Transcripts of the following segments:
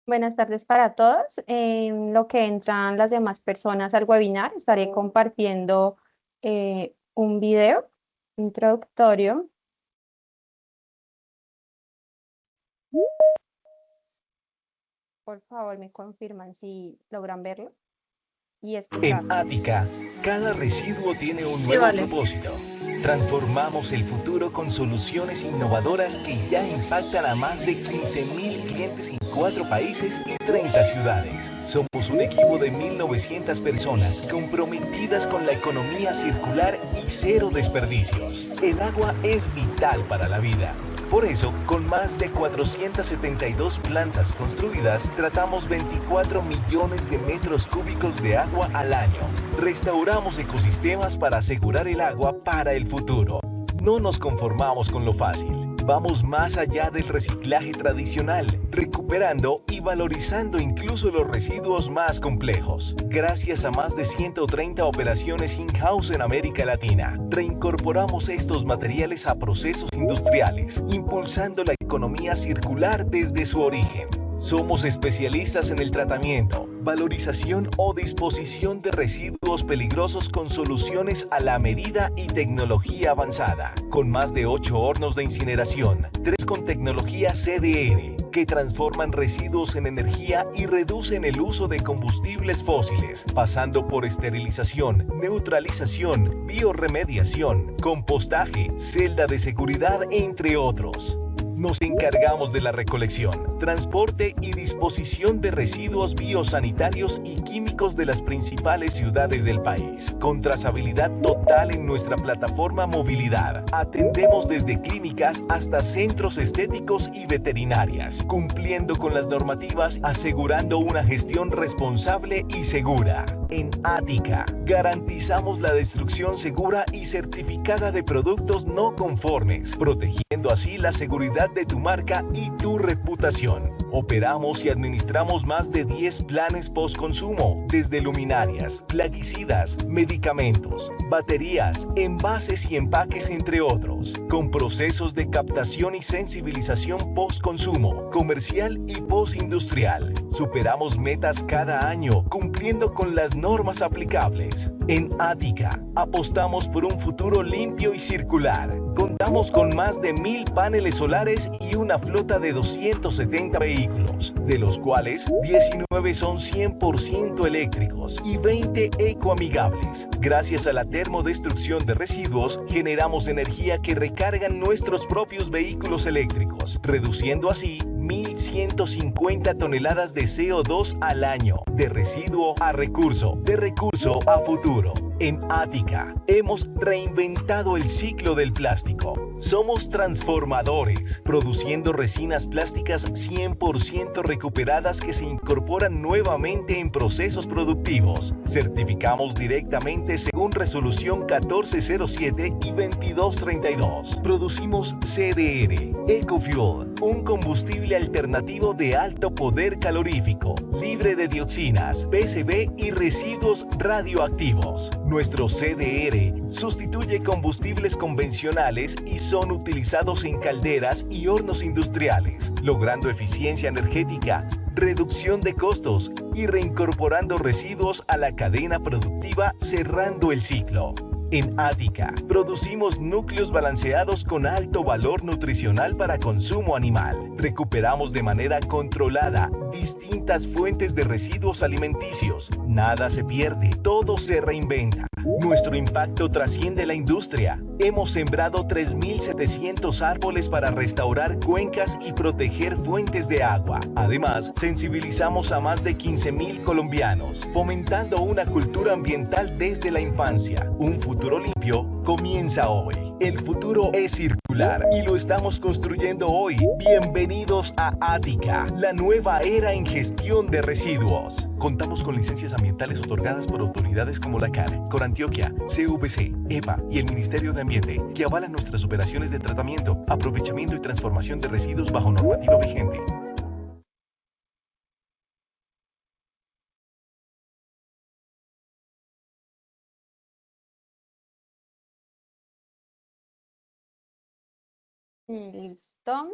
Buenas tardes para todos. En lo que entran las demás personas al webinar, estaré compartiendo un video introductorio. Por favor, me confirman si logran verlo y En escucharlo. Ática, cada residuo tiene un Sí, nuevo vale. propósito. Transformamos el futuro con soluciones innovadoras que ya impactan a más de 15.000 clientes en 4 países y 30 ciudades. Somos un equipo de 1.900 personas comprometidas con la economía circular y cero desperdicios. El agua es vital para la vida. Por eso, con más de 472 plantas construidas, tratamos 24 millones de metros cúbicos de agua al año. Restauramos ecosistemas para asegurar el agua para el futuro. No nos conformamos con lo fácil. Vamos más allá del reciclaje tradicional, recuperando y valorizando incluso los residuos más complejos. Gracias a más de 130 operaciones in-house en América Latina, reincorporamos estos materiales a procesos industriales, impulsando la economía circular desde su origen. Somos especialistas en el tratamiento, valorización o disposición de residuos peligrosos con soluciones a la medida y tecnología avanzada, con más de 8 hornos de incineración, 3 con tecnología CDR, que transforman residuos en energía y reducen el uso de combustibles fósiles, pasando por esterilización, neutralización, biorremediación, compostaje, celda de seguridad, entre otros. Nos encargamos de la recolección, transporte y disposición de residuos biosanitarios y químicos de las principales ciudades del país. Con trazabilidad total en nuestra plataforma Movilidad, atendemos desde clínicas hasta centros estéticos y veterinarias, cumpliendo con las normativas, asegurando una gestión responsable y segura. En Ática, garantizamos la destrucción segura y certificada de productos no conformes, protegiendo así la seguridad de tu marca y tu reputación. Operamos y administramos más de 10 planes post-consumo, desde luminarias, plaguicidas, medicamentos, baterías, envases y empaques, entre otros, con procesos de captación y sensibilización post-consumo, comercial y post-industrial. Superamos metas cada año, cumpliendo con las normas aplicables. En Ática, apostamos por un futuro limpio y circular. Contamos con más de 1.000 paneles solares y una flota de 270 vehículos, de los cuales 19 son 100% eléctricos y 20 ecoamigables. Gracias a la termodestrucción de residuos, generamos energía que recargan nuestros propios vehículos eléctricos, reduciendo así 1.150 toneladas de CO2 al año, de residuo a recurso, de recurso a futuro. En Ática, hemos reinventado el ciclo del plástico. Somos transformadores, produciendo resinas plásticas 100% recuperadas que se incorporan nuevamente en procesos productivos. Certificamos directamente según resolución 1407 y 2232. Producimos CDR, EcoFuel, un combustible alternativo de alto poder calorífico, libre de dioxinas, PCB y residuos radioactivos. Nuestro CDR sustituye combustibles convencionales y son utilizados en calderas y hornos industriales, logrando eficiencia energética, reducción de costos y reincorporando residuos a la cadena productiva, cerrando el ciclo. En Ática, producimos núcleos balanceados con alto valor nutricional para consumo animal. Recuperamos de manera controlada distintas fuentes de residuos alimenticios. Nada se pierde, todo se reinventa. Nuestro impacto trasciende la industria. Hemos sembrado 3.700 árboles para restaurar cuencas y proteger fuentes de agua. Además, sensibilizamos a más de 15.000 colombianos, fomentando una cultura ambiental desde la infancia. Un futuro limpio comienza hoy. El futuro es circular y lo estamos construyendo hoy. Bienvenidos a Ática, la nueva era en gestión de residuos. Contamos con licencias ambientales otorgadas por autoridades como la CAR, Corantioquia, CVC, EPA y el Ministerio de Ambiente, que avalan nuestras operaciones de tratamiento, aprovechamiento y transformación de residuos bajo normativa vigente. Listo.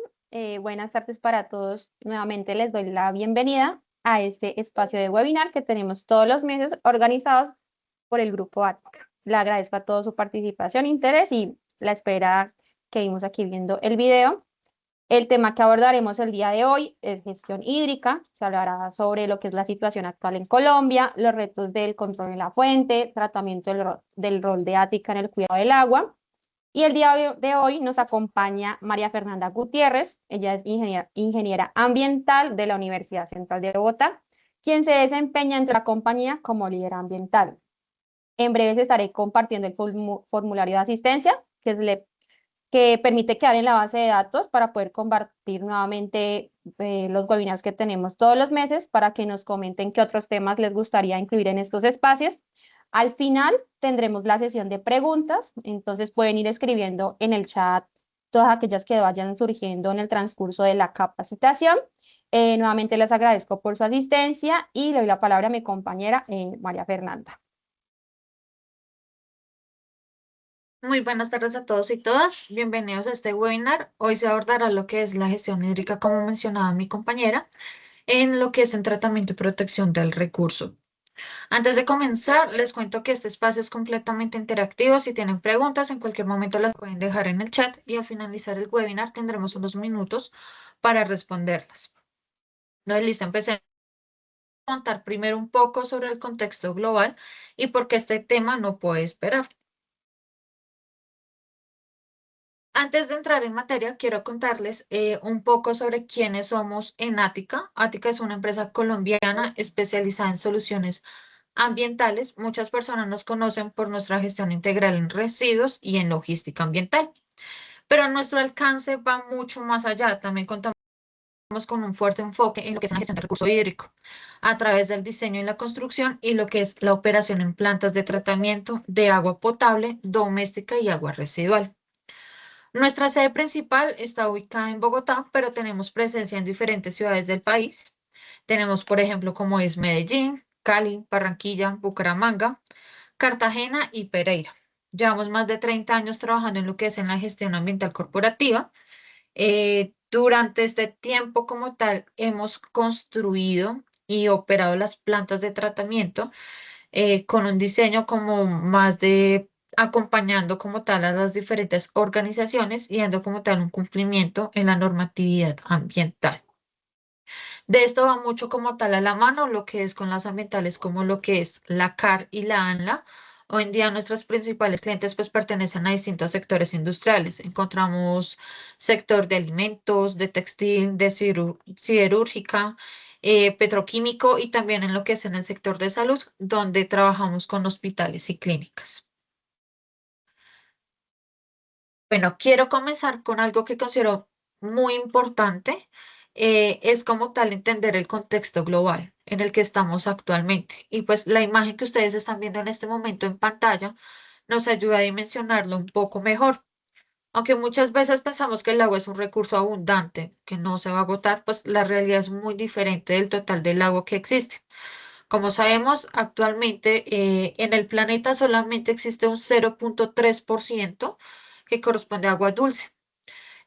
Buenas tardes para todos. Nuevamente les doy la bienvenida a este espacio de webinar que tenemos todos los meses organizados por el Grupo Ática. Le agradezco a todos su participación, interés y la espera que vimos aquí viendo el video. El tema que abordaremos el día de hoy es gestión hídrica. Se hablará sobre lo que es la situación actual en Colombia, los retos del control de la fuente, tratamiento del rol de Ática en el cuidado del agua. Y el día de hoy nos acompaña María Fernanda Gutiérrez. Ella es ingeniera ambiental de la Universidad Central de Bogotá, quien se desempeña entre la compañía como líder ambiental. En breve estaré compartiendo el formulario de asistencia que permite quedar en la base de datos para poder compartir nuevamente los webinars que tenemos todos los meses para que nos comenten qué otros temas les gustaría incluir en estos espacios. Al final tendremos la sesión de preguntas, entonces pueden ir escribiendo en el chat todas aquellas que vayan surgiendo en el transcurso de la capacitación. Nuevamente les agradezco por su asistencia y le doy la palabra a mi compañera María Fernanda. Muy buenas tardes a todos y todas. Bienvenidos a este webinar. Hoy se abordará lo que es la gestión hídrica, como mencionaba mi compañera, en lo que es el tratamiento y protección del recurso. Antes de comenzar, les cuento que este espacio es completamente interactivo. Si tienen preguntas, en cualquier momento las pueden dejar en el chat y al finalizar el webinar tendremos unos minutos para responderlas. No, listo, empecé a contar primero un poco sobre el contexto global y por qué este tema no puede esperar. Antes de entrar en materia, quiero contarles un poco sobre quiénes somos en Ática. Ática es una empresa colombiana especializada en soluciones ambientales. Muchas personas nos conocen por nuestra gestión integral en residuos y en logística ambiental, pero nuestro alcance va mucho más allá. También contamos con un fuerte enfoque en lo que es la gestión de recurso hídrico, a través del diseño y la construcción y lo que es la operación en plantas de tratamiento de agua potable, doméstica y agua residual. Nuestra sede principal está ubicada en Bogotá, pero tenemos presencia en diferentes ciudades del país. Tenemos, por ejemplo, como es Medellín, Cali, Barranquilla, Bucaramanga, Cartagena y Pereira. Llevamos más de 30 años trabajando en lo que es en la gestión ambiental corporativa. Durante este tiempo como tal, hemos construido y operado las plantas de tratamiento con un diseño como más de acompañando como tal a las diferentes organizaciones y dando como tal un cumplimiento en la normatividad ambiental. De esto va mucho como tal a la mano lo que es con las ambientales como lo que es la CAR y la ANLA. Hoy en día nuestros principales clientes pues pertenecen a distintos sectores industriales. Encontramos sector de alimentos, de textil, de siderúrgica, petroquímico y también en lo que es en el sector de salud, donde trabajamos con hospitales y clínicas. Bueno, quiero comenzar con algo que considero muy importante. Es como tal entender el contexto global en el que estamos actualmente. Y pues la imagen que ustedes están viendo en este momento en pantalla nos ayuda a dimensionarlo un poco mejor. Aunque muchas veces pensamos que el agua es un recurso abundante, que no se va a agotar, pues la realidad es muy diferente del total del agua que existe. Como sabemos, actualmente en el planeta solamente existe un 0,3% que corresponde a agua dulce.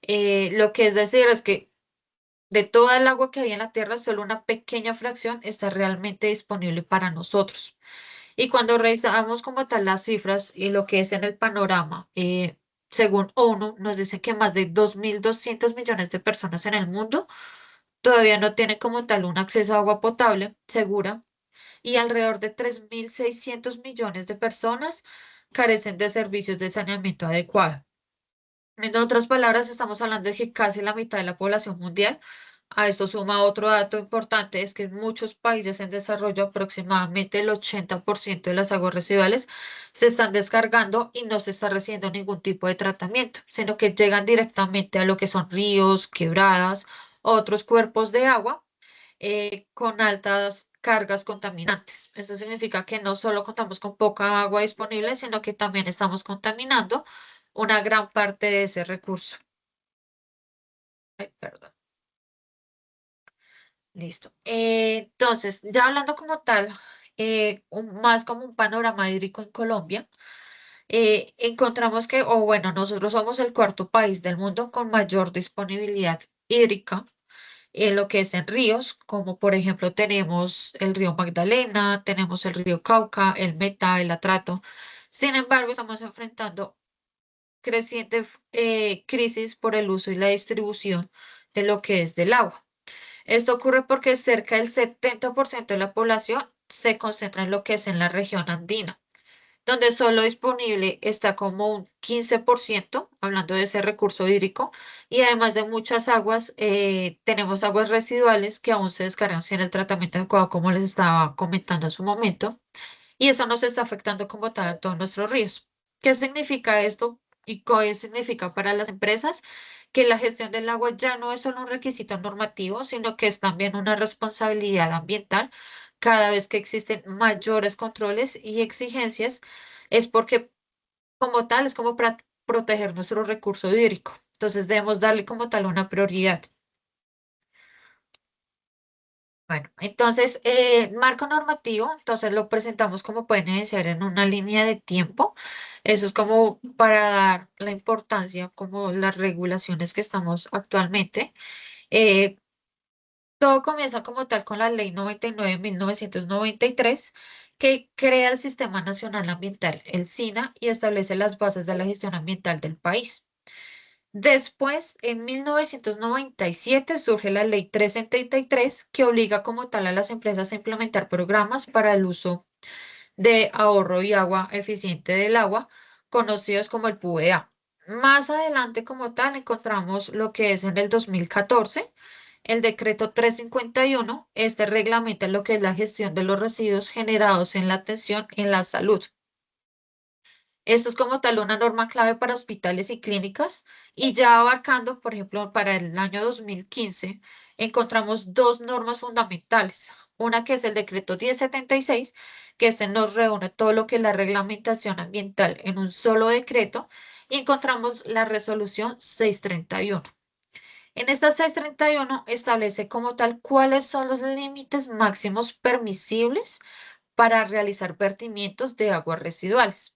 Lo que es decir es que de toda el agua que hay en la Tierra, solo una pequeña fracción está realmente disponible para nosotros. Y cuando revisamos como tal las cifras y lo que es en el panorama, según ONU, nos dicen que más de 2.200 millones de personas en el mundo todavía no tienen como tal un acceso a agua potable segura y alrededor de 3.600 millones de personas carecen de servicios de saneamiento adecuado. En otras palabras, estamos hablando de que casi la mitad de la población mundial. A esto suma otro dato importante, es que en muchos países en desarrollo aproximadamente el 80% de las aguas residuales se están descargando y no se está recibiendo ningún tipo de tratamiento, sino que llegan directamente a lo que son ríos, quebradas, otros cuerpos de agua con altas cargas contaminantes. Esto significa que no solo contamos con poca agua disponible, sino que también estamos contaminando una gran parte de ese recurso. Ay, perdón. Listo. Entonces, ya hablando como tal, más como un panorama hídrico en Colombia, encontramos que, o bueno, nosotros somos el cuarto país del mundo con mayor disponibilidad hídrica en lo que es en ríos, como por ejemplo tenemos el río Magdalena, tenemos el río Cauca, el Meta, el Atrato. Sin embargo, estamos enfrentando creciente crisis por el uso y la distribución de lo que es del agua. Esto ocurre porque cerca del 70% de la población se concentra en lo que es en la región andina, donde solo disponible está como un 15%, hablando de ese recurso hídrico, y además de muchas aguas, tenemos aguas residuales que aún se descargan sin el tratamiento adecuado, como les estaba comentando en su momento, y eso nos está afectando como tal a todos nuestros ríos. ¿Qué significa esto y qué significa para las empresas? Que la gestión del agua ya no es solo un requisito normativo, sino que es también una responsabilidad ambiental. Cada vez que existen mayores controles y exigencias, es porque como tal es como para proteger nuestro recurso hídrico. Entonces debemos darle como tal una prioridad. Bueno, entonces, marco normativo, entonces lo presentamos como pueden evidenciar en una línea de tiempo. Eso es como para dar la importancia, como las regulaciones que estamos actualmente. Eh, Todo comienza como tal con la Ley 99 de 1993, que crea el Sistema Nacional Ambiental, el SINA, y establece las bases de la gestión ambiental del país. Después, en 1997, surge la Ley 373, que obliga como tal a las empresas a implementar programas para el uso de ahorro y agua eficiente del agua, conocidos como el PUEA. Más adelante, como tal, encontramos lo que es en el 2014, el decreto 351. Este reglamenta lo que es la gestión de los residuos generados en la atención en la salud. Esto es como tal una norma clave para hospitales y clínicas, y ya abarcando, por ejemplo, para el año 2015 encontramos dos normas fundamentales. Una que es el decreto 1076, que este nos reúne todo lo que es la reglamentación ambiental en un solo decreto, y encontramos la resolución 631. En esta 631 establece como tal cuáles son los límites máximos permisibles para realizar vertimientos de aguas residuales.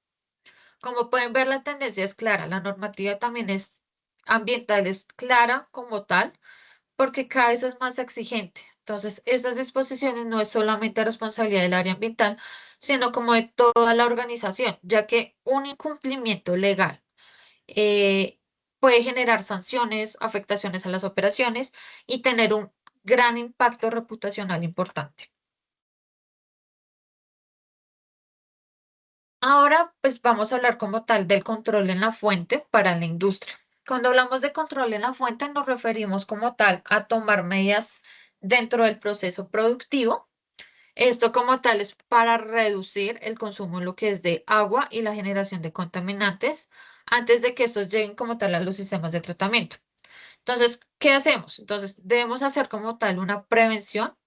Como pueden ver, la tendencia es clara. La normativa también es ambiental, es clara como tal, porque cada vez es más exigente. Entonces, estas disposiciones no es solamente responsabilidad del área ambiental, sino como de toda la organización, ya que un incumplimiento legal eh, puede generar sanciones, afectaciones a las operaciones y tener un gran impacto reputacional importante. Ahora, pues vamos a hablar como tal del control en la fuente para la industria. Cuando hablamos de control en la fuente, nos referimos como tal a tomar medidas dentro del proceso productivo. Esto como tal es para reducir el consumo en lo que es de agua y la generación de contaminantes antes de que estos lleguen como tal a los sistemas de tratamiento. Entonces, ¿qué hacemos? Entonces, debemos hacer como tal una prevención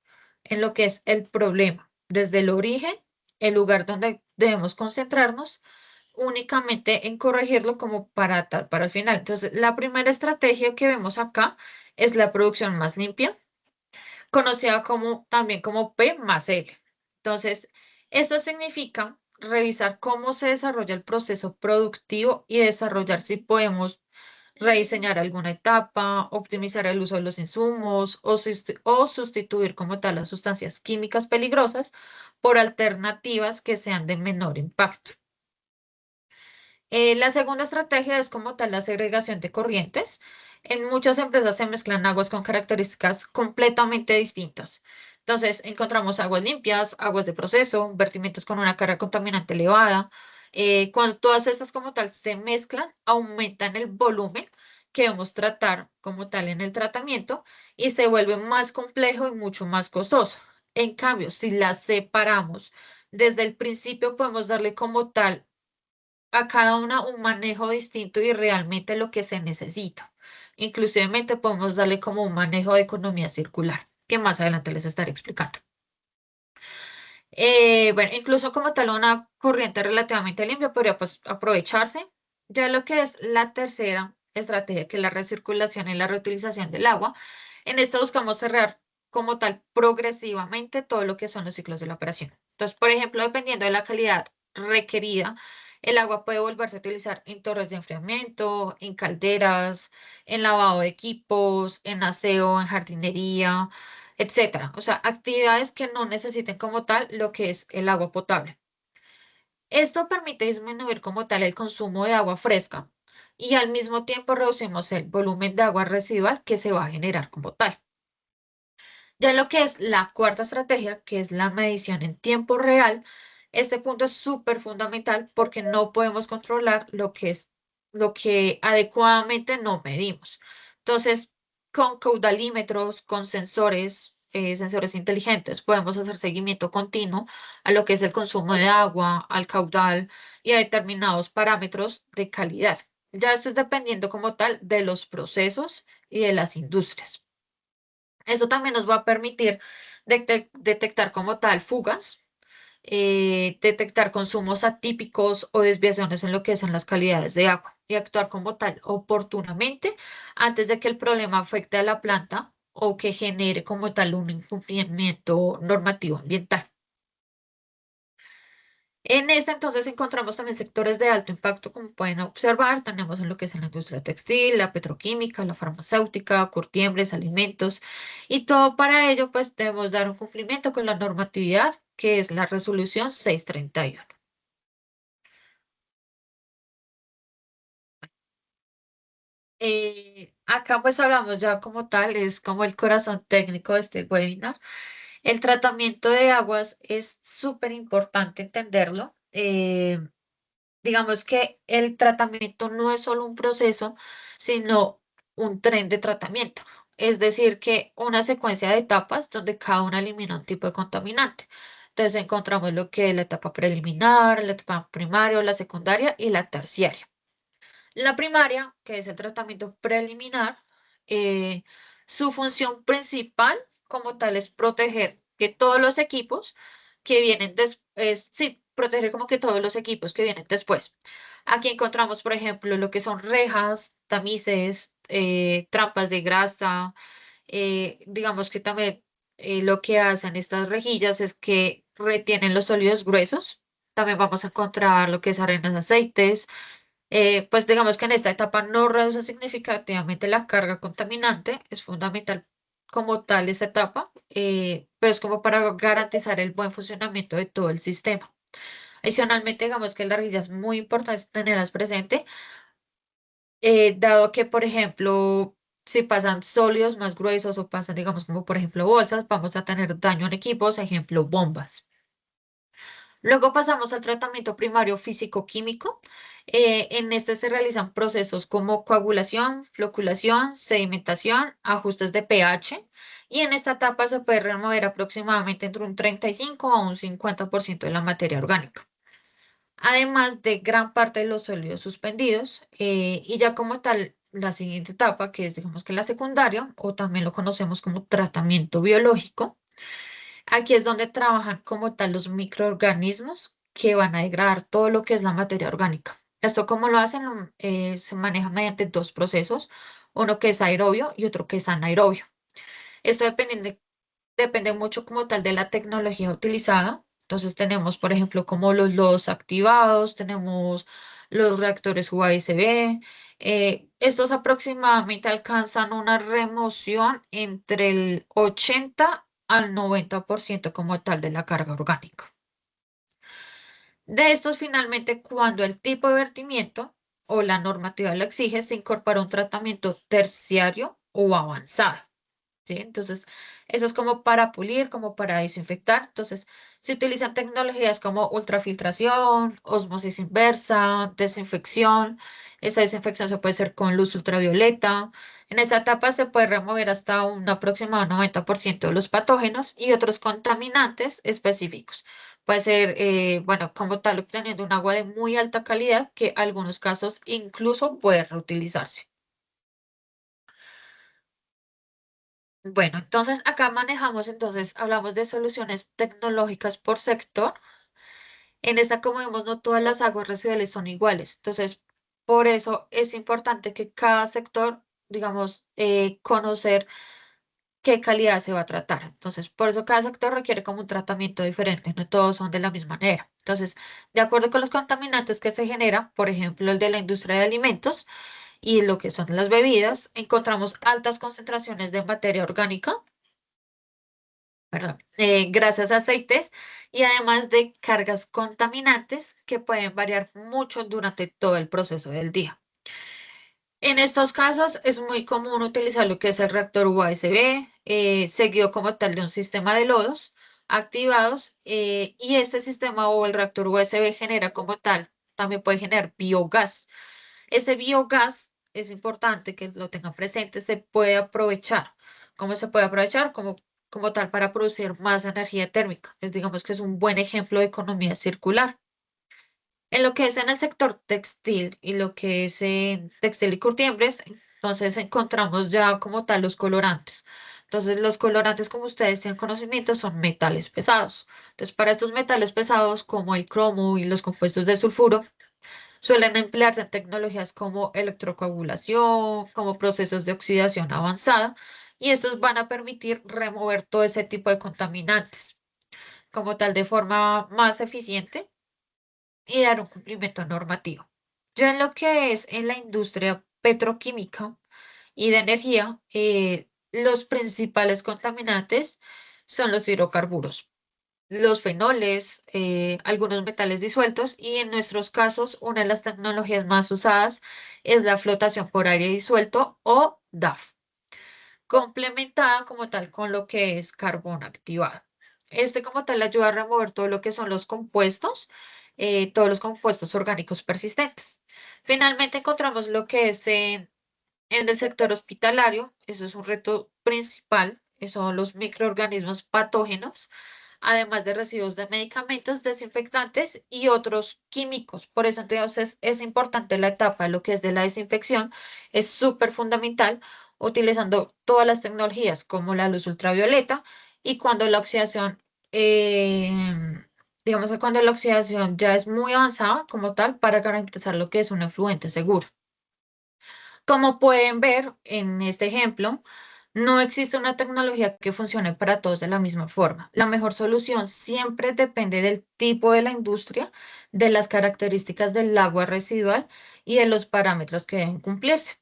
en lo que es el problema, desde el origen, el lugar donde debemos concentrarnos, únicamente en corregirlo como para tal, para el final. Entonces, la primera estrategia que vemos acá es la producción más limpia, conocida como también como P más L. Entonces, esto significa revisar cómo se desarrolla el proceso productivo y desarrollar si podemos rediseñar alguna etapa, optimizar el uso de los insumos o sustituir como tal las sustancias químicas peligrosas por alternativas que sean de menor impacto. La segunda estrategia es como tal la segregación de corrientes. En muchas empresas se mezclan aguas con características completamente distintas. Entonces, encontramos aguas limpias, aguas de proceso, vertimientos con una carga contaminante elevada. Cuando todas estas como tal se mezclan, aumentan el volumen que debemos tratar como tal en el tratamiento y se vuelve más complejo y mucho más costoso. En cambio, si las separamos desde el principio, podemos darle como tal a cada una un manejo distinto y realmente lo que se necesita. Inclusivemente podemos darle como un manejo de economía circular, que más adelante les estaré explicando. Bueno, incluso como tal una corriente relativamente limpia podría pues aprovecharse. Ya lo que es la tercera estrategia, que es la recirculación y la reutilización del agua, en esta buscamos cerrar como tal progresivamente todo lo que son los ciclos de la operación. Entonces, por ejemplo, dependiendo de la calidad requerida, El agua puede volverse a utilizar en torres de enfriamiento, en calderas, en lavado de equipos, en aseo, en jardinería, etcétera. O sea, actividades que no necesiten como tal lo que es el agua potable. Esto permite disminuir como tal el consumo de agua fresca y al mismo tiempo reducimos el volumen de agua residual que se va a generar como tal. Ya lo que es la cuarta estrategia, que es la medición en tiempo real, este punto es súper fundamental porque no podemos controlar lo que adecuadamente no medimos. Entonces, con caudalímetros, con sensores, sensores inteligentes, podemos hacer seguimiento continuo a lo que es el consumo de agua, al caudal y a determinados parámetros de calidad. Ya esto es dependiendo como tal de los procesos y de las industrias. Esto también nos va a permitir detectar como tal fugas, detectar consumos atípicos o desviaciones en lo que son las calidades de agua y actuar como tal oportunamente antes de que el problema afecte a la planta o que genere como tal un incumplimiento normativo ambiental. En este entonces encontramos también sectores de alto impacto, como pueden observar, tenemos en lo que es la industria textil, la petroquímica, la farmacéutica, curtiembres, alimentos, y todo para ello pues debemos dar un cumplimiento con la normatividad que es la resolución 631. Acá pues hablamos ya como tal, es como el corazón técnico de este webinar. El tratamiento de aguas es súper importante entenderlo. Digamos que el tratamiento no es solo un proceso, sino un tren de tratamiento. Es decir, que una secuencia de etapas donde cada una elimina un tipo de contaminante. Entonces encontramos lo que es la etapa preliminar, la etapa primaria, la secundaria y la terciaria. La primaria, que es el tratamiento preliminar, eh, su función principal como tal es proteger que todos los equipos que vienen después, sí, proteger como que todos los equipos que vienen después. Aquí encontramos, por ejemplo, lo que son rejas, tamices, trampas de grasa, digamos que también lo que hacen estas rejillas es que retienen los sólidos gruesos. También vamos a encontrar lo que es arenas, aceites, pues digamos que en esta etapa no reduce significativamente la carga contaminante, es fundamental como tal esta etapa, pero es como para garantizar el buen funcionamiento de todo el sistema. Adicionalmente, digamos que la rejilla es muy importante tenerlas presente, dado que, por ejemplo, si pasan sólidos más gruesos o pasan, digamos, como por ejemplo bolsas, vamos a tener daño en equipos, ejemplo, bombas. Luego pasamos al tratamiento primario físico-químico. En este se realizan procesos como coagulación, floculación, sedimentación, ajustes de pH y en esta etapa se puede remover aproximadamente entre un 35 a un 50% de la materia orgánica, además de gran parte de los sólidos suspendidos y ya como tal la siguiente etapa que es digamos que la secundaria o también lo conocemos como tratamiento biológico. Aquí es donde trabajan como tal los microorganismos que van a degradar todo lo que es la materia orgánica. Esto como lo hacen, se maneja mediante dos procesos, uno que es aerobio y otro que es anaerobio. Esto depende mucho como tal de la tecnología utilizada. Entonces tenemos, por ejemplo, como los lodos activados, tenemos los reactores UASB. Estos aproximadamente alcanzan una remoción entre el 80 al 90% como tal de la carga orgánica. De estos, finalmente, cuando el tipo de vertimiento o la normativa lo exige, se incorpora un tratamiento terciario o avanzado. ¿Sí? Entonces, eso es como para pulir, como para desinfectar. Entonces, se utilizan tecnologías como ultrafiltración, osmosis inversa, desinfección. Esta desinfección se puede hacer con luz ultravioleta. En esta etapa se puede remover hasta un aproximado 90% de los patógenos y otros contaminantes específicos. Puede ser, bueno, como tal, obteniendo un agua de muy alta calidad que en algunos casos incluso puede reutilizarse. Bueno, entonces acá manejamos, entonces hablamos de soluciones tecnológicas por sector. En esta, como vemos, no todas las aguas residuales son iguales. Entonces, por eso es importante que cada sector, digamos, conocer qué calidad se va a tratar. Entonces, por eso cada sector requiere como un tratamiento diferente, no todos son de la misma manera. Entonces, de acuerdo con los contaminantes que se generan, por ejemplo, el de la industria de alimentos y lo que son las bebidas, encontramos altas concentraciones de materia orgánica, perdón, grasas, aceites y además de cargas contaminantes que pueden variar mucho durante todo el proceso del día. En estos casos es muy común utilizar lo que es el reactor USB, seguido como tal de un sistema de lodos activados, y este sistema o el reactor USB genera como tal, también puede generar biogás. Ese biogás es importante que lo tengan presente, se puede aprovechar. ¿Cómo se puede aprovechar? Como tal para producir más energía térmica. Digamos que es un buen ejemplo de economía circular. En lo que es en el sector textil y lo que es en textil y curtiembres, entonces encontramos ya como tal los colorantes. Entonces, los colorantes, como ustedes tienen conocimiento, son metales pesados. Entonces, para estos metales pesados, como el cromo y los compuestos de sulfuro, suelen emplearse en tecnologías como electrocoagulación, como procesos de oxidación avanzada, y estos van a permitir remover todo ese tipo de contaminantes, como tal, de forma más eficiente y dar un cumplimiento normativo. Ya en lo que es en la industria petroquímica y de energía, los principales contaminantes son los hidrocarburos, los fenoles, algunos metales disueltos y en nuestros casos una de las tecnologías más usadas es la flotación por aire disuelto o DAF, complementada como tal con lo que es carbón activado. Este como tal ayuda a remover todo lo que son los compuestos, todos los compuestos orgánicos persistentes. Finalmente encontramos lo que es en el sector hospitalario, eso es un reto principal, que son los microorganismos patógenos, además de residuos de medicamentos, desinfectantes y otros químicos. Por eso entonces es importante la etapa, lo que es de la desinfección, es súper fundamental, utilizando todas las tecnologías como la luz ultravioleta y cuando la oxidación, digamos que cuando la oxidación ya es muy avanzada como tal, para garantizar lo que es un efluente seguro. Como pueden ver en este ejemplo, no existe una tecnología que funcione para todos de la misma forma. La mejor solución siempre depende del tipo de la industria, de las características del agua residual y de los parámetros que deben cumplirse.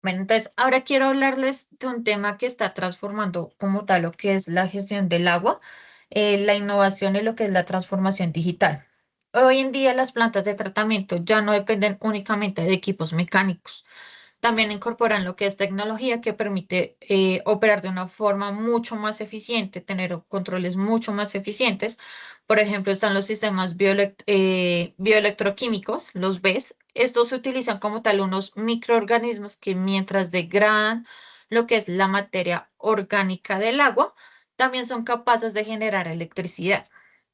Bueno, entonces ahora quiero hablarles de un tema que está transformando como tal lo que es la gestión del agua, la innovación y lo que es la transformación digital. Hoy en día las plantas de tratamiento ya no dependen únicamente de equipos mecánicos. También incorporan lo que es tecnología que permite operar de una forma mucho más eficiente, tener controles mucho más eficientes. Por ejemplo, están los sistemas bioelectroquímicos, los BES. Estos se utilizan como tal unos microorganismos que mientras degradan lo que es la materia orgánica del agua, también son capaces de generar electricidad.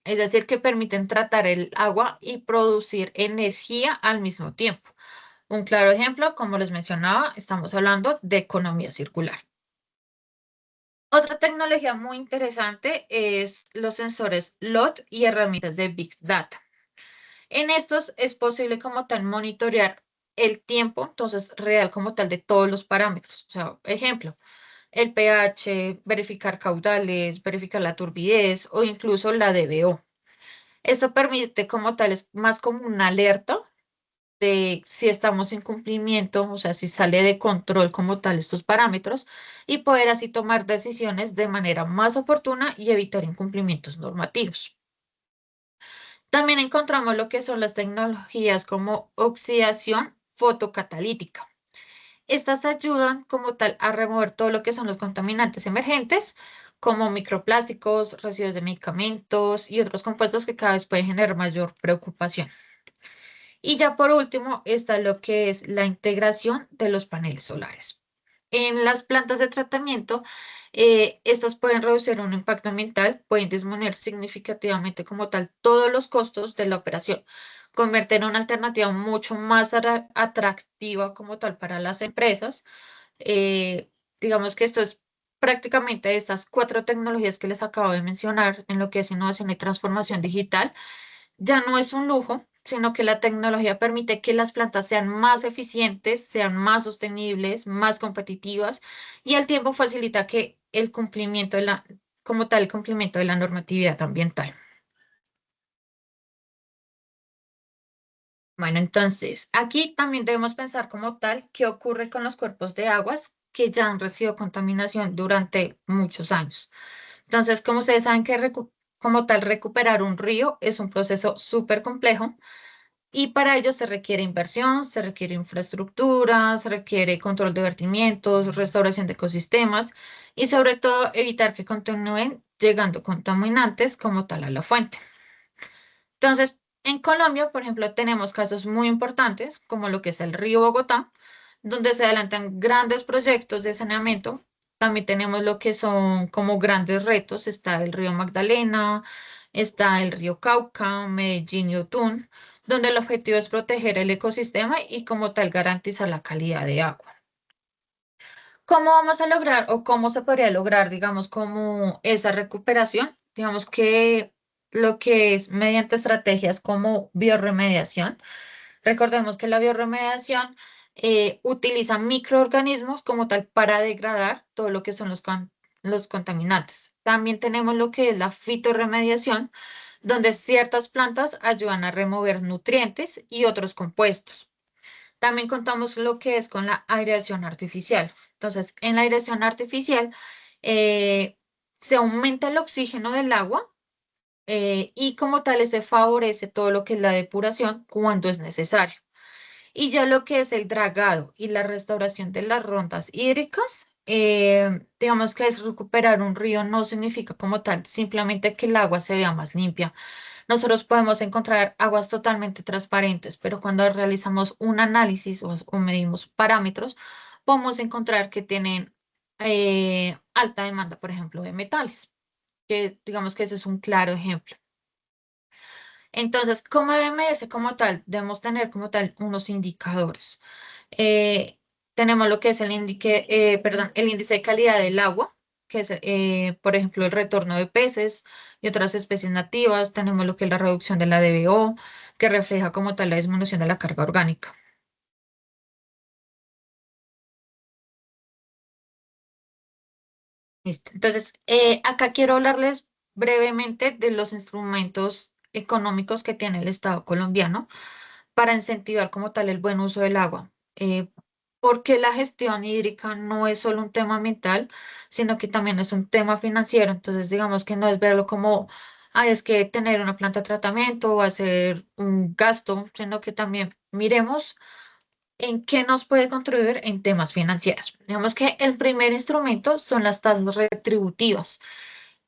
Es decir, que permiten tratar el agua y producir energía al mismo tiempo. Un claro ejemplo, como les mencionaba, estamos hablando de economía circular. Otra tecnología muy interesante es los sensores LOT y herramientas de Big Data. En estos es posible como tal monitorear el tiempo, entonces real como tal de todos los parámetros. O sea, ejemplo, el pH, verificar caudales, verificar la turbidez o incluso la DBO. Esto permite como tal, es más como una alerta de si estamos en cumplimiento, o sea, si sale de control como tal estos parámetros y poder así tomar decisiones de manera más oportuna y evitar incumplimientos normativos. También encontramos lo que son las tecnologías como oxidación fotocatalítica. Estas ayudan como tal a remover todo lo que son los contaminantes emergentes, como microplásticos, residuos de medicamentos y otros compuestos que cada vez pueden generar mayor preocupación. Y ya por último está lo que es la integración de los paneles solares. En las plantas de tratamiento, estas pueden reducir un impacto ambiental, pueden disminuir significativamente como tal todos los costos de la operación, convertir en una alternativa mucho más atractiva como tal para las empresas. Eh, digamos que esto es prácticamente estas cuatro tecnologías que les acabo de mencionar en lo que es innovación y transformación digital ya no es un lujo, sino que la tecnología permite que las plantas sean más eficientes, sean más sostenibles, más competitivas y al tiempo facilita que el cumplimiento de como tal, el cumplimiento de la normatividad ambiental. Bueno, entonces, aquí también debemos pensar como tal qué ocurre con los cuerpos de aguas que ya han recibido contaminación durante muchos años. Entonces, como ustedes saben que como tal recuperar un río es un proceso súper complejo y para ello se requiere inversión, se requiere infraestructura, se requiere control de vertimientos, restauración de ecosistemas y sobre todo evitar que continúen llegando contaminantes como tal a la fuente. Entonces, en Colombia, por ejemplo, tenemos casos muy importantes, como lo que es el río Bogotá, donde se adelantan grandes proyectos de saneamiento. También tenemos lo que son como grandes retos. Está el río Magdalena, está el río Cauca, Medellín y Otún, donde el objetivo es proteger el ecosistema y como tal garantizar la calidad de agua. ¿Cómo vamos a lograr o cómo se podría lograr, digamos, como esa recuperación? Digamos que lo que es mediante estrategias como biorremediación. Recordemos que la biorremediación utiliza microorganismos como tal para degradar todo lo que son los contaminantes. También tenemos lo que es la fitorremediación, donde ciertas plantas ayudan a remover nutrientes y otros compuestos. También contamos lo que es con la aireación artificial. Entonces, en la aireación artificial eh, se aumenta el oxígeno del agua y como tal se favorece todo lo que es la depuración cuando es necesario. Y ya lo que es el dragado y la restauración de las rondas hídricas, digamos que es recuperar un río no significa como tal simplemente que el agua se vea más limpia. Nosotros podemos encontrar aguas totalmente transparentes, pero cuando realizamos un análisis o medimos parámetros, podemos encontrar que tienen alta demanda, por ejemplo, de metales, que digamos que ese es un claro ejemplo. Entonces, como DMS como tal, debemos tener como tal unos indicadores. Eh, Tenemos lo que es el índice de calidad del agua, que es, por ejemplo, el retorno de peces y otras especies nativas. Tenemos lo que es la reducción de la DBO, que refleja como tal la disminución de la carga orgánica. Listo. Entonces, acá quiero hablarles brevemente de los instrumentos económicos que tiene el Estado colombiano para incentivar como tal el buen uso del agua. Porque la gestión hídrica no es solo un tema ambiental, sino que también es un tema financiero. Entonces, digamos que no es verlo como, ah, es que tener una planta de tratamiento va a ser un gasto, sino que también miremos en qué nos puede contribuir en temas financieros. Digamos que el primer instrumento son las tasas retributivas.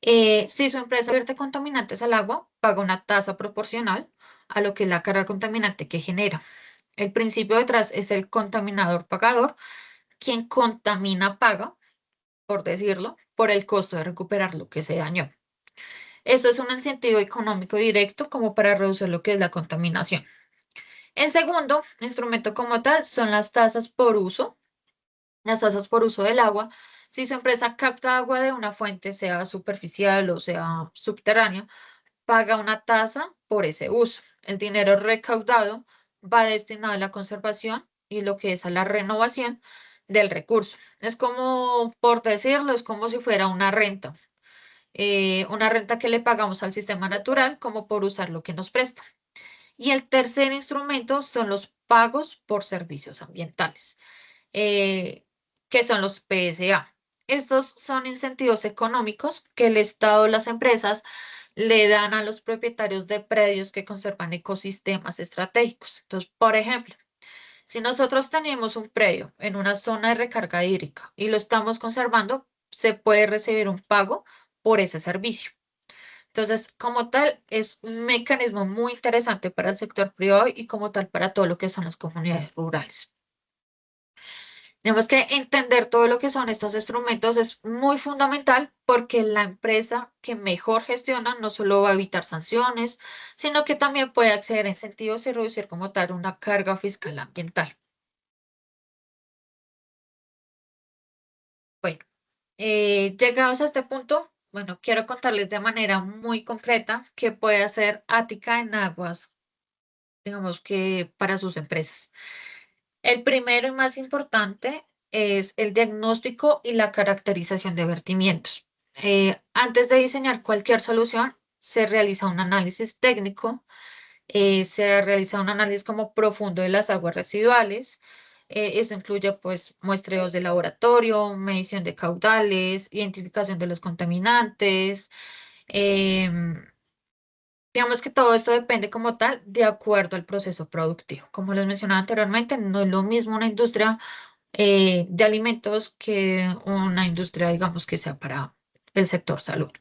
Si su empresa vierte contaminantes al agua, paga una tasa proporcional a lo que es la carga contaminante que genera. El principio detrás es el contaminador pagador, quien contamina paga, por decirlo, por el costo de recuperar lo que se dañó. Eso es un incentivo económico directo como para reducir lo que es la contaminación. El segundo instrumento como tal son las tasas por uso, las tasas por uso del agua. Si su empresa capta agua de una fuente, sea superficial o sea subterránea, paga una tasa por ese uso. El dinero recaudado va destinado a la conservación y lo que es a la renovación del recurso. Es como, por decirlo, es como si fuera una renta que le pagamos al sistema natural como por usar lo que nos presta. Y el tercer instrumento son los pagos por servicios ambientales, eh, que son los PSA. Estos son incentivos económicos que el Estado o las empresas le dan a los propietarios de predios que conservan ecosistemas estratégicos. Entonces, por ejemplo, si nosotros tenemos un predio en una zona de recarga hídrica y lo estamos conservando, se puede recibir un pago por ese servicio. Entonces, como tal, es un mecanismo muy interesante para el sector privado y como tal para todo lo que son las comunidades rurales. Tenemos que entender todo lo que son estos instrumentos, es muy fundamental porque la empresa que mejor gestiona no solo va a evitar sanciones, sino que también puede acceder a incentivos y reducir como tal una carga fiscal ambiental. Bueno, llegados a este punto, bueno, quiero contarles de manera muy concreta qué puede hacer Ática en aguas digamos que para sus empresas. El primero y más importante es el diagnóstico y la caracterización de vertimientos. Antes de diseñar cualquier solución, se realiza un análisis técnico, se realiza un análisis como profundo de las aguas residuales. Esto incluye pues muestreos de laboratorio, medición de caudales, identificación de los contaminantes. em, Digamos que todo esto depende como tal de acuerdo al proceso productivo. Como les mencionaba anteriormente, no es lo mismo una industria de alimentos que una industria, digamos, que sea para el sector salud.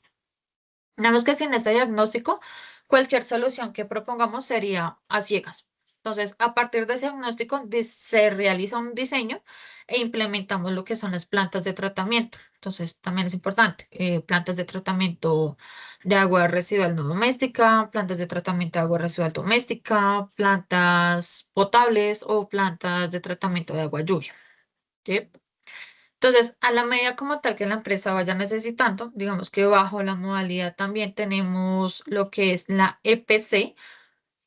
Digamos que sin este diagnóstico, cualquier solución que propongamos sería a ciegas. Entonces, a partir de ese diagnóstico, se realiza un diseño e implementamos lo que son las plantas de tratamiento. Entonces, también es importante, plantas de tratamiento de agua residual no doméstica, plantas de tratamiento de agua residual doméstica, plantas potables o plantas de tratamiento de agua lluvia. ¿Sí? Entonces, a la medida como tal que la empresa vaya necesitando, digamos que bajo la modalidad también tenemos lo que es la EPC,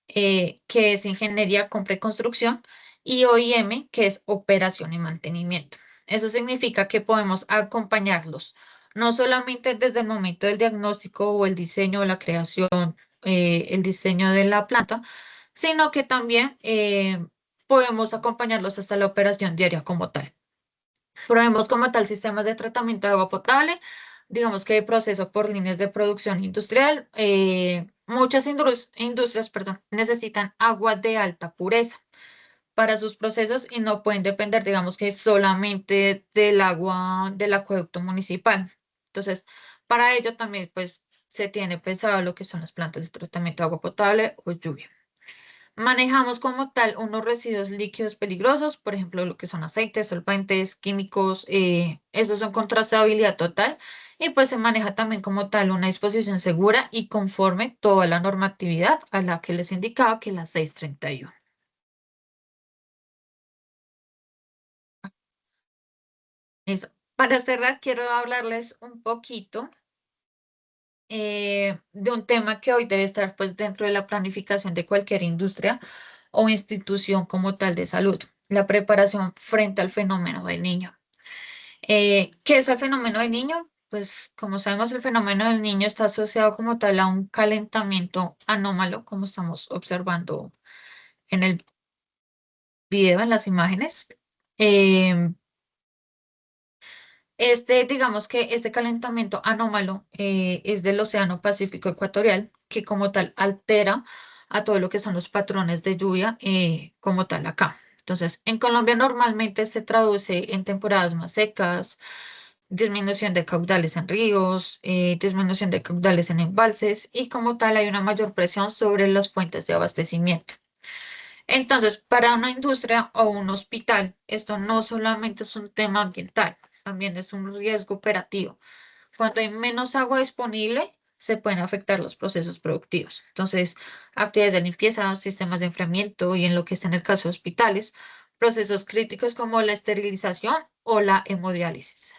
que es Ingeniería, Compra y Construcción, y OIM, que es Operación y Mantenimiento. Eso significa que podemos acompañarlos, no solamente desde el momento del diagnóstico o el diseño o la creación, el diseño de la planta, sino que también podemos acompañarlos hasta la operación diaria como tal. Proveemos como tal sistemas de tratamiento de agua potable, digamos que proceso por líneas de producción industrial. Muchas industrias, perdón, necesitan agua de alta pureza para sus procesos y no pueden depender, digamos que solamente del agua del acueducto municipal. Entonces, para ello también pues se tiene pensado lo que son las plantas de tratamiento de agua potable o lluvia. Manejamos como tal unos residuos líquidos peligrosos, por ejemplo, lo que son aceites, solventes, químicos, estos son con trazabilidad total y pues se maneja también como tal una disposición segura y conforme toda la normatividad a la que les indicaba que es la 631. Listo. Para cerrar, quiero hablarles un poquito de un tema que hoy debe estar pues dentro de la planificación de cualquier industria o institución como tal de salud, la preparación frente al fenómeno del niño. ¿Qué es el fenómeno del niño? Pues como sabemos, el fenómeno del niño está asociado como tal a un calentamiento anómalo, como estamos observando en el video, en las imágenes. Em, digamos que este calentamiento anómalo es del Océano Pacífico Ecuatorial, que como tal altera a todo lo que son los patrones de lluvia como tal acá. Entonces, en Colombia normalmente se traduce en temporadas más secas, disminución de caudales en ríos, disminución de caudales en embalses y como tal hay una mayor presión sobre las fuentes de abastecimiento. Entonces, para una industria o un hospital, esto no solamente es un tema ambiental, también es un riesgo operativo. Cuando hay menos agua disponible, se pueden afectar los procesos productivos. Entonces, actividades de limpieza, sistemas de enfriamiento y en lo que está en el caso de hospitales, procesos críticos como la esterilización o la hemodiálisis.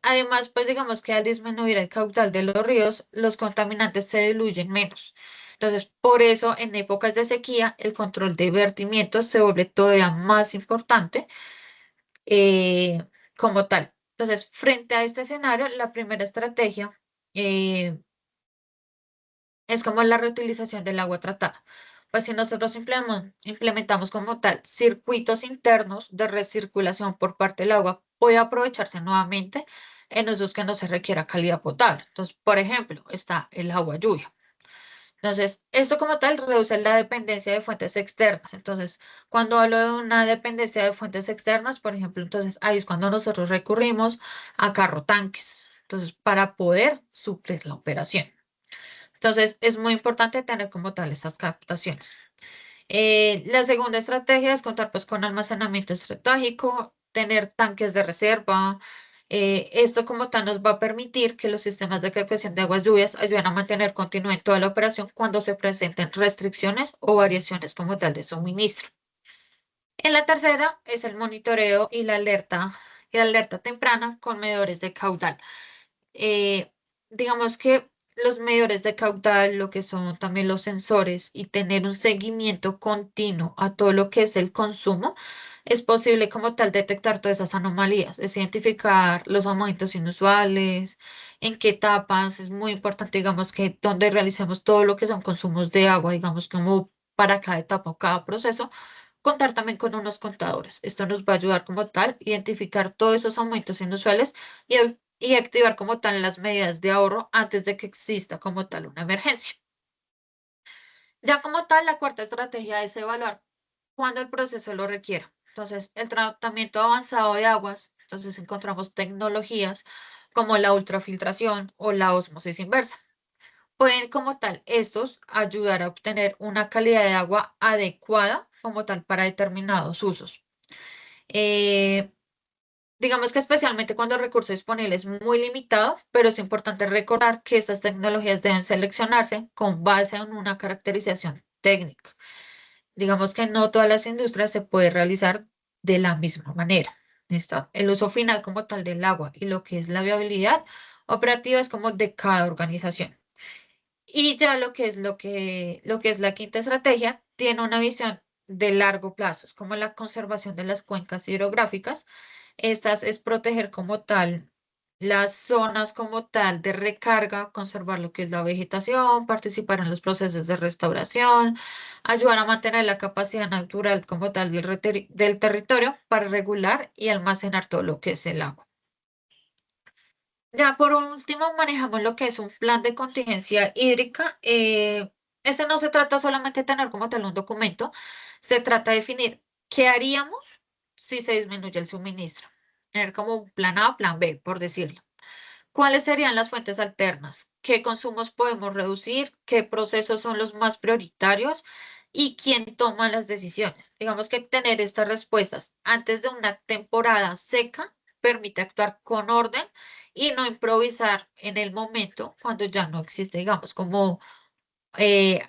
Además, pues digamos que al disminuir el caudal de los ríos, los contaminantes se diluyen menos. Entonces, por eso en épocas de sequía, el control de vertimientos se vuelve todavía más importante eh, como tal. Entonces, frente a este escenario, la primera estrategia eh, es como la reutilización del agua tratada. Pues si nosotros implementamos como tal circuitos internos de recirculación por parte del agua, puede aprovecharse nuevamente en usos que no se requiera calidad potable. Entonces, por ejemplo, está el agua lluvia. Entonces, esto como tal reduce la dependencia de fuentes externas. Entonces, cuando hablo de una dependencia de fuentes externas, por ejemplo, entonces ahí es cuando nosotros recurrimos a carro tanques. Entonces, para poder suplir la operación. Entonces, es muy importante tener como tal estas captaciones. La segunda estrategia es contar pues con almacenamiento estratégico, tener tanques de reserva. Esto como tal nos va a permitir que los sistemas de captación de aguas lluvias ayuden a mantener continuidad en toda la operación cuando se presenten restricciones o variaciones como tal de suministro. En la tercera es el monitoreo y la alerta temprana con medidores de caudal. Eh, digamos que los medidores de caudal, lo que son también los sensores y tener un seguimiento continuo a todo lo que es el consumo, es posible como tal detectar todas esas anomalías, es identificar los aumentos inusuales, en qué etapas, es muy importante, digamos, que donde realicemos todo lo que son consumos de agua, digamos, como para cada etapa o cada proceso, contar también con unos contadores. Esto nos va a ayudar como tal, identificar todos esos aumentos inusuales y activar como tal las medidas de ahorro antes de que exista como tal una emergencia. Ya como tal, la cuarta estrategia es evaluar cuando el proceso lo requiera. Entonces, el tratamiento avanzado de aguas, entonces encontramos tecnologías como la ultrafiltración o la ósmosis inversa. Pueden como tal estos ayudar a obtener una calidad de agua adecuada como tal para determinados usos. Eh, Digamos que especialmente cuando el recurso disponible es muy limitado, pero es importante recordar que estas tecnologías deben seleccionarse con base en una caracterización técnica. Digamos que no todas las industrias se puede realizar de la misma manera. ¿Listo? El uso final como tal del agua y lo que es la viabilidad operativa es como de cada organización. Y ya lo que es la quinta estrategia tiene una visión de largo plazo, es como la conservación de las cuencas hidrográficas. Estas es proteger como tal las zonas como tal de recarga, conservar lo que es la vegetación, participar en los procesos de restauración, ayudar a mantener la capacidad natural como tal del territorio para regular y almacenar todo lo que es el agua. Ya por último, manejamos lo que es un plan de contingencia hídrica. Este no se trata solamente de tener como tal un documento, se trata de definir qué haríamos si se disminuye el suministro. Tener como un plan A, plan B, por decirlo. ¿Cuáles serían las fuentes alternas? ¿Qué consumos podemos reducir? ¿Qué procesos son los más prioritarios? ¿Y quién toma las decisiones? Digamos que tener estas respuestas antes de una temporada seca permite actuar con orden y no improvisar en el momento cuando ya no existe, digamos, como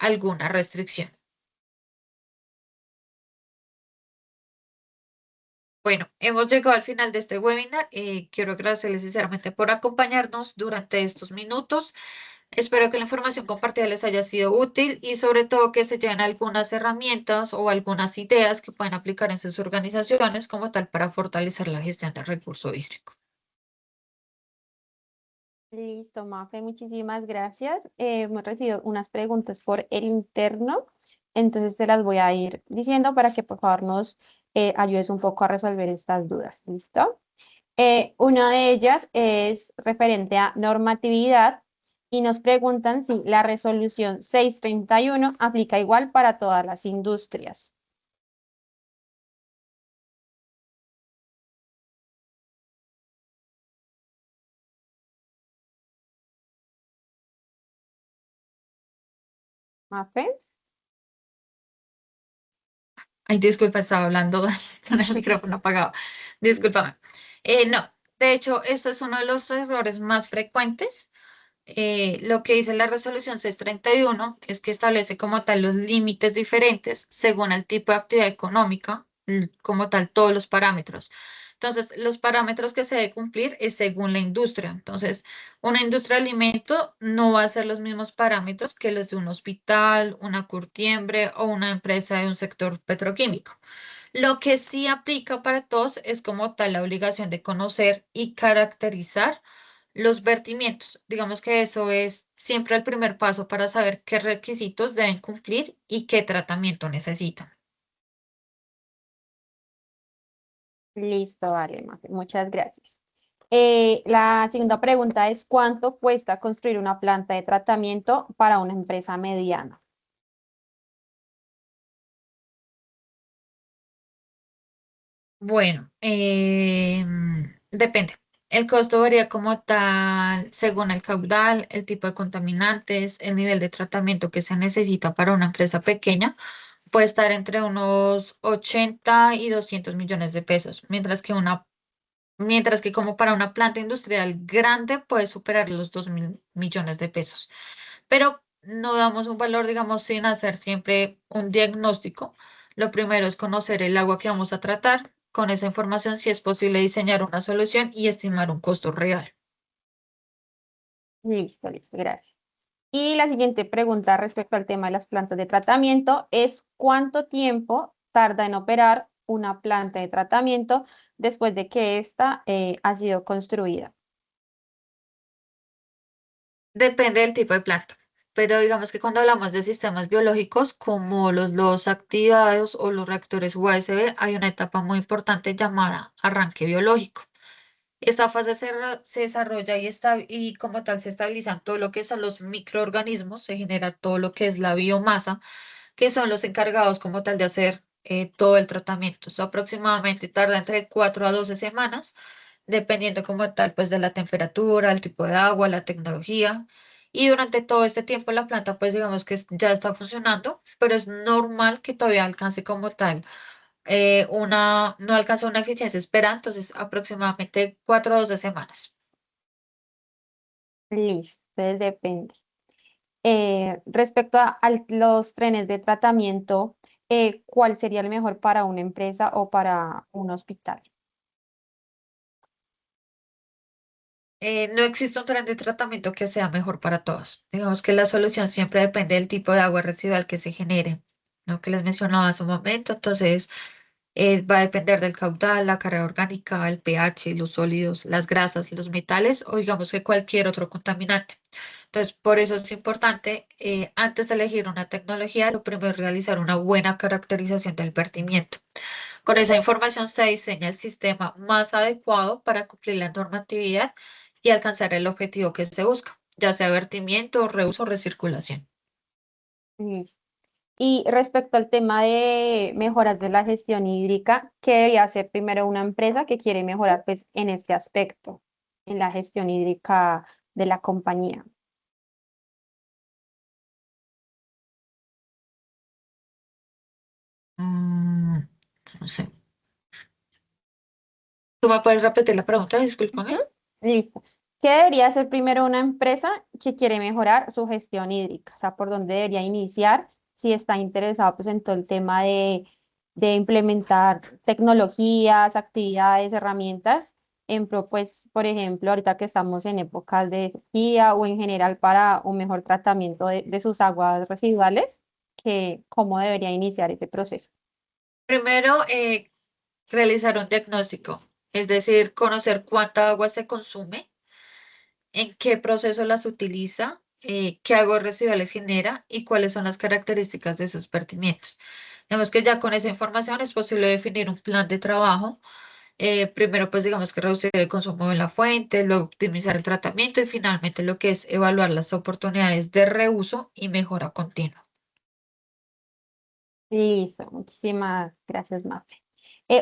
alguna restricción. Bueno, hemos llegado al final de este webinar. Quiero agradecerles sinceramente por acompañarnos durante estos minutos. Espero que la información compartida les haya sido útil y sobre todo que se lleven algunas herramientas o algunas ideas que puedan aplicar en sus organizaciones como tal para fortalecer la gestión del recurso hídrico. Listo, Mafe, muchísimas gracias. Hemos recibido unas preguntas por el interno, entonces te las voy a ir diciendo para que por favor nos ayudes un poco a resolver estas dudas. ¿Listo? Una de ellas es referente a normatividad y nos preguntan si la resolución 631 aplica igual para todas las industrias. Mafe. Ay, disculpa, estaba hablando con el micrófono apagado. Discúlpame. No, de hecho, esto es uno de los errores más frecuentes. Lo que dice la resolución 631 es que establece como tal los límites diferentes según el tipo de actividad económica, como tal todos los parámetros. Entonces, los parámetros que se debe cumplir es según la industria. Entonces, una industria de alimento no va a ser los mismos parámetros que los de un hospital, una curtiembre o una empresa de un sector petroquímico. Lo que sí aplica para todos es como tal la obligación de conocer y caracterizar los vertimientos. Digamos que eso es siempre el primer paso para saber qué requisitos deben cumplir y qué tratamiento necesitan. Listo, vale, Mafe, muchas gracias. La segunda pregunta es, ¿cuánto cuesta construir una planta de tratamiento para una empresa mediana? Bueno, depende. El costo varía como tal según el caudal, el tipo de contaminantes, el nivel de tratamiento que se necesita para una empresa pequeña. Puede estar entre unos 80 y 200 millones de pesos, mientras que como para una planta industrial grande puede superar los 2.000 millones de pesos. Pero no damos un valor, digamos, sin hacer siempre un diagnóstico. Lo primero es conocer el agua que vamos a tratar. Con esa información, si es posible diseñar una solución y estimar un costo real. Listo, listo, gracias. Y la siguiente pregunta respecto al tema de las plantas de tratamiento es ¿cuánto tiempo tarda en operar una planta de tratamiento después de que ésta ha sido construida? Depende del tipo de planta, pero digamos que cuando hablamos de sistemas biológicos como los activados o los reactores USB, hay una etapa muy importante llamada arranque biológico. Esta fase se desarrolla y como tal se estabilizan todo lo que son los microorganismos, se genera todo lo que es la biomasa, que son los encargados como tal de hacer todo el tratamiento. Esto aproximadamente tarda entre 4 a 12 semanas, dependiendo como tal pues de la temperatura, el tipo de agua, la tecnología. Y durante todo este tiempo la planta pues digamos que ya está funcionando, pero es normal que todavía alcance como tal no alcanza una eficiencia esperada, entonces aproximadamente 4 a 12 semanas. Listo, entonces depende. Respecto a los trenes de tratamiento, ¿cuál sería el mejor para una empresa o para un hospital? No existe un tren de tratamiento que sea mejor para todos. Digamos que la solución siempre depende del tipo de agua residual que se genere, lo que les mencionaba hace un momento. Entonces, va a depender del caudal, la carga orgánica, el pH, los sólidos, las grasas, los metales o digamos que cualquier otro contaminante. Entonces, por eso es importante, antes de elegir una tecnología, lo primero es realizar una buena caracterización del vertimiento. Con esa información se diseña el sistema más adecuado para cumplir la normatividad y alcanzar el objetivo que se busca, ya sea vertimiento, reuso o recirculación. Listo. Y respecto al tema de mejoras de la gestión hídrica, ¿qué debería hacer primero una empresa que quiere mejorar pues, en este aspecto, en la gestión hídrica de la compañía? Mm, no sé. ¿Tú me puedes repetir la pregunta? Ujú. Discúlpame. Listo. ¿Qué debería hacer primero una empresa que quiere mejorar su gestión hídrica? O sea, ¿por dónde debería iniciar si está interesado pues, en todo el tema de implementar tecnologías, actividades, herramientas en pro, pues, por ejemplo, ahorita que estamos en épocas de sequía o en general para un mejor tratamiento de sus aguas residuales, cómo debería iniciar ese proceso? Primero, realizar un diagnóstico, es decir, conocer cuánta agua se consume, en qué proceso las utiliza, qué aguas residuales genera y cuáles son las características de sus vertimientos. Vemos que ya con esa información es posible definir un plan de trabajo. Primero, pues digamos que reducir el consumo de la fuente, luego optimizar el tratamiento y finalmente lo que es evaluar las oportunidades de reuso y mejora continua. Listo, muchísimas gracias, Mafe.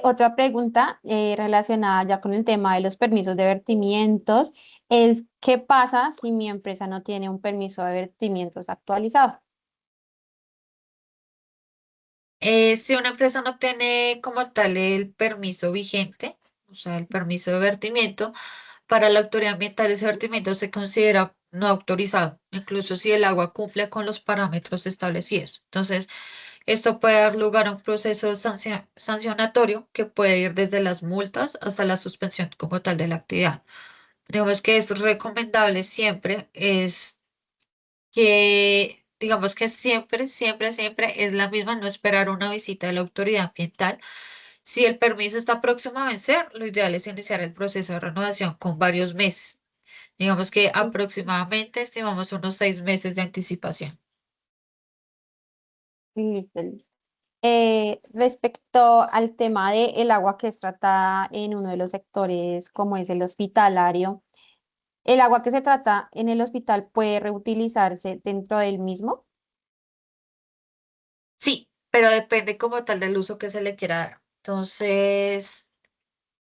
Otra pregunta relacionada ya con el tema de los permisos de vertimientos es, ¿qué pasa si mi empresa no tiene un permiso de vertimientos actualizado? Si una empresa no tiene como tal el permiso vigente, o sea, el permiso de vertimiento, para la autoridad ambiental ese vertimiento se considera no autorizado, incluso si el agua cumple con los parámetros establecidos. Entonces, esto puede dar lugar a un proceso sancionatorio que puede ir desde las multas hasta la suspensión como tal de la actividad. Digamos que es recomendable siempre, es que, digamos que siempre es la misma, no esperar una visita de la autoridad ambiental. Si el permiso está próximo a vencer, lo ideal es iniciar el proceso de renovación con varios meses. Digamos que aproximadamente estimamos unos 6 meses de anticipación. Listo, listo. Respecto al tema del agua que es tratada en uno de los sectores, como es el hospitalario, ¿el agua que se trata en el hospital puede reutilizarse dentro del mismo? Sí, pero depende como tal del uso que se le quiera dar. Entonces,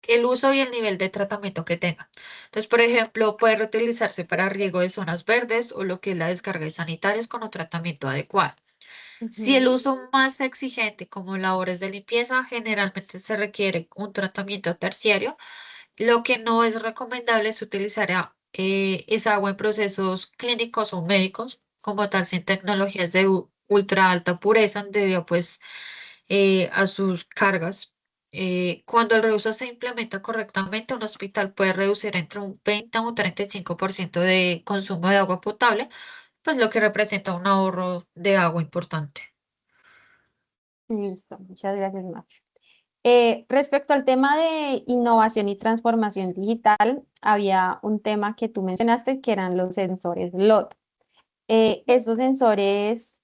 el uso y el nivel de tratamiento que tenga. Entonces, por ejemplo, puede reutilizarse para riego de zonas verdes o lo que es la descarga de sanitarios con un tratamiento adecuado. Si el Ujú. uso más exigente, como labores de limpieza, generalmente se requiere un tratamiento terciario. Lo que no es recomendable es utilizar esa agua en procesos clínicos o médicos, como tal, sin tecnologías de ultra alta pureza, debido pues a sus cargas. Cuando el reuso se implementa correctamente, un hospital puede reducir entre un 20 a un 35% de consumo de agua potable pues lo que representa un ahorro de agua importante. Listo, muchas gracias, Mafe. Respecto al tema de innovación y transformación digital, había un tema que tú mencionaste que eran los sensores LOT. Estos sensores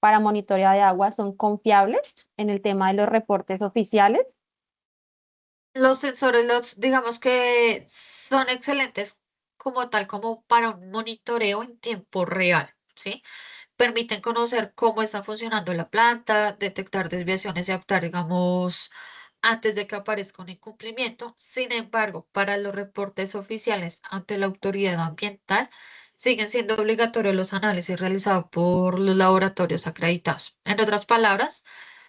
para monitoreo de agua son confiables en el tema de los reportes oficiales. Los sensores, digamos que son excelentes como tal, como para un monitoreo en tiempo real, ¿sí? Permiten conocer cómo está funcionando la planta, detectar desviaciones y actuar, digamos, antes de que aparezca un incumplimiento. Sin embargo, para los reportes oficiales ante la autoridad ambiental, siguen siendo obligatorios los análisis realizados por los laboratorios acreditados. En otras palabras,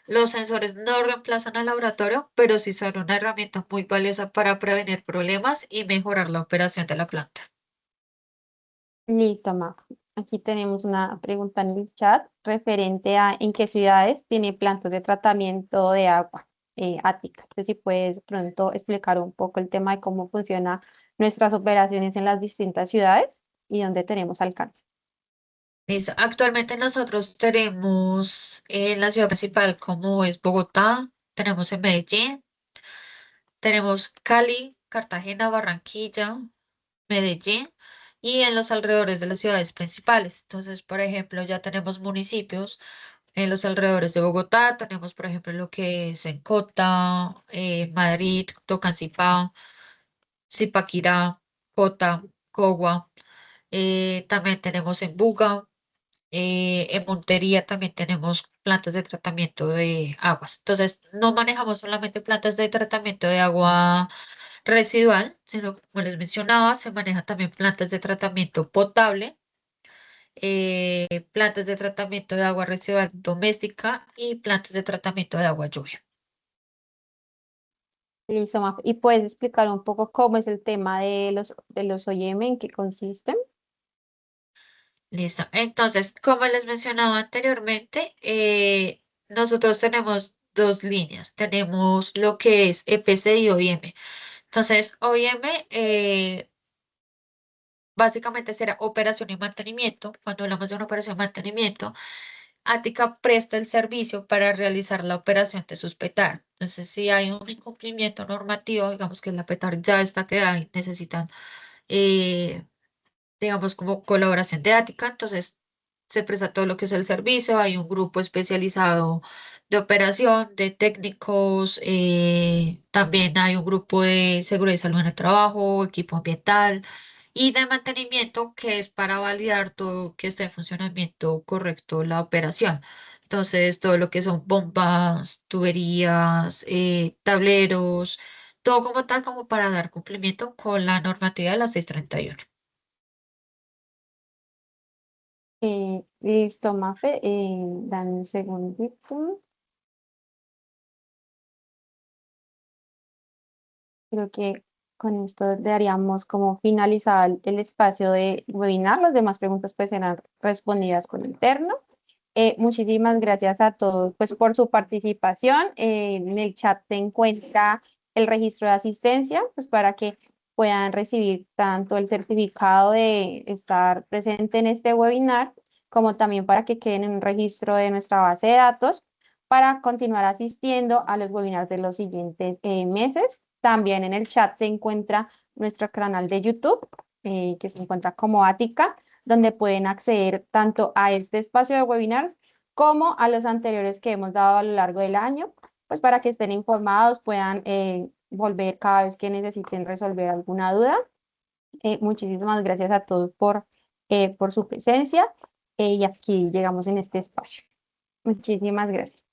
los sensores no reemplazan al laboratorio, pero sí son una herramienta muy valiosa para prevenir problemas y mejorar la operación de la planta. Listo, Mafe. Aquí tenemos una pregunta en el chat referente a en qué ciudades tiene plantas de tratamiento de agua Ática. Entonces, si puedes pronto explicar un poco el tema de cómo funciona nuestras operaciones en las distintas ciudades y dónde tenemos alcance. Listo. Actualmente nosotros tenemos en la ciudad principal como es Bogotá, tenemos en Medellín, tenemos Cali, Cartagena, Barranquilla, Medellín y en los alrededores de las ciudades principales. Entonces, por ejemplo, ya tenemos municipios en los alrededores de Bogotá, tenemos por ejemplo lo que es en Cota, Madrid, Tocancipá, Zipaquirá, Cota, Cogua, también tenemos en Buga. En Montería también tenemos plantas de tratamiento de aguas. Entonces, no manejamos solamente plantas de tratamiento de agua residual, sino como les mencionaba, se maneja también plantas de tratamiento potable, plantas de tratamiento de agua residual doméstica y plantas de tratamiento de agua lluvia. Listo, Mafe. ¿Y puedes explicar un poco cómo es el tema de los OIM, en qué consisten? Listo. Entonces, como les mencionaba anteriormente, nosotros tenemos dos líneas. Tenemos lo que es EPC y OIM. Entonces, OIM básicamente será operación y mantenimiento. Cuando hablamos de una operación y mantenimiento, Ática presta el servicio para realizar la operación de sus PETAR. Entonces, si hay un incumplimiento normativo, digamos que la PETAR ya está quedada y necesitan, eh, digamos, como colaboración de Ática, entonces se presta todo lo que es el servicio. Hay un grupo especializado de operación, de técnicos, también hay un grupo de seguridad y salud en el trabajo, equipo ambiental y de mantenimiento que es para validar todo que esté en funcionamiento correcto la operación. Entonces, todo lo que son bombas, tuberías, tableros, todo como tal, como para dar cumplimiento con la normativa de la 631. Listo, Mafe. Dame un segundito. Creo que con esto daríamos como finalizar el espacio de webinar. Las demás preguntas pues serán respondidas con interno. Muchísimas gracias a todos pues por su participación. En el chat se encuentra el registro de asistencia pues para que puedan recibir tanto el certificado de estar presente en este webinar como también para que queden en un registro de nuestra base de datos para continuar asistiendo a los webinars de los siguientes meses. También en el chat se encuentra nuestro canal de YouTube, que se encuentra como Ática, donde pueden acceder tanto a este espacio de webinars como a los anteriores que hemos dado a lo largo del año, pues para que estén informados, puedan volver cada vez que necesiten resolver alguna duda. Muchísimas gracias a todos por su presencia y aquí llegamos en este espacio. Muchísimas gracias.